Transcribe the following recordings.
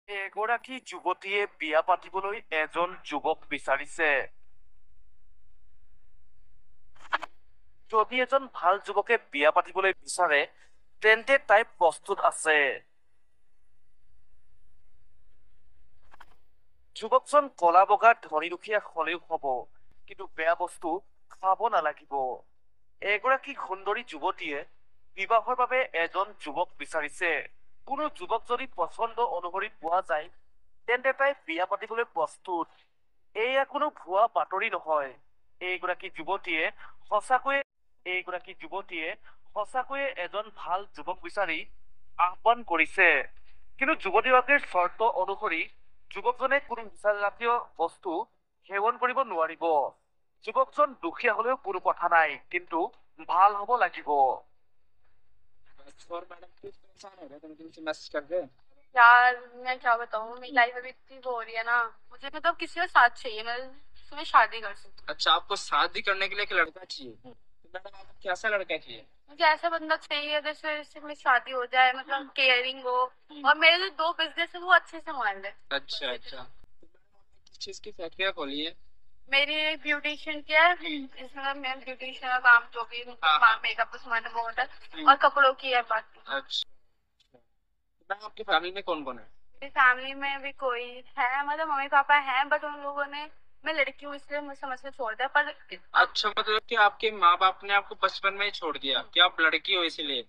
এগৰাকী যুৱতীয়ে বিয়া পাতিবলৈ এজন যুৱক বিচাৰিছে। যদি এজন ভাল যুৱকে বিয়া পাতিবলৈ বিচাৰে, তেন্তে তাই প্ৰস্তুত আছে। যুৱকজন কলা বগা ধনী দুখীয়া হলেও হব, কিন্তু বেয়া বস্তু খাব নালাগিব। এগৰাকী সুন্দৰী যুৱতীয়ে বিবাহৰ বাবে এজন যুৱক বিচাৰিছে। কোনো যুৱক যদি পছন্দ অনুসৰি পোৱা যায়, তেন্তে তাই বিয়া পাতিবলৈ প্ৰস্তুত। এয়া কোনো ভুৱা বাতৰি নহয়। এইগৰাকী যুৱতীয়ে সঁচাকৈয়ে এইগৰাকী যুৱতীয়ে এজন ভাল যুৱক বিচাৰি আহ্বান কৰিছে। কিন্তু যুৱতীগৰাকীৰ চৰ্ত অনুসৰি যুৱকজনে কোনো নিচাজাতীয় বস্তু সেৱন কৰিব নোৱাৰিব। যুৱকজন দুখীয়া হলেও কোনো কথা নাই, কিন্তু ভাল হব লাগিব। बस और मैडम कुछ परेशान हो रहे थे मुझे मैसेज कर दे। यार मैं क्या बताऊँ, मेरी लाइफ अभी इतनी वो हो रही है ना। मुझे मतलब किसी का साथ चाहिए, मैं तुम्हें शादी कर सकती अच्छा, आपको शादी करने के लिए एक लड़का चाहिए, तो मैडम आपको कैसा लड़का चाहिए? हूँ। मुझे ऐसा बंदा चाहिए जिससे मेरी शादी हो जाए, मतलब केयरिंग हो, और मेरे जो दो बिजनेस है वो अच्छे से संभाल ले। अच्छा अच्छा, तो मैडम आपने किस चीज की फैक्ट्रियाँ खोली है? मेरी एक ब्यूटिशियन की है, इसमें मैं ब्यूटिशियन का काम जो भी हाँ। मेकअप का सामान है वो होता है, और कपड़ों की है बाकी। अच्छा, तो मैडम आपकी फैमिली में कौन कौन है? मेरी फैमिली में भी कोई है, मतलब मम्मी पापा हैं, बट उन लोगों ने, मैं लड़की हूँ इसलिए मुझे समझ के छोड़ दिया। पर अच्छा, मतलब कि आपके माँ बाप ने आपको बचपन में ही छोड़ दिया कि आप लड़की हो इसीलिए?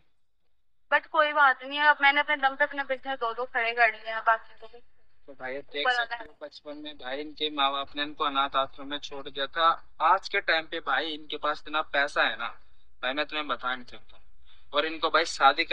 बट कोई बात नहीं है, अब मैंने अपने दम पे अपने बिजनेस दो दो खड़े कर लिए हैं, बाकी तो तो भाई देख ऊपर वाला सकते है। हो, बचपन में भाई इनके माँ बाप ने इनको अनाथ आश्रम में छोड़ दिया था। आज के टाइम पे भाई इनके पास इतना पैसा है ना, भाई मैं तुम्हें बता नहीं सकता। और इनको भाई शादी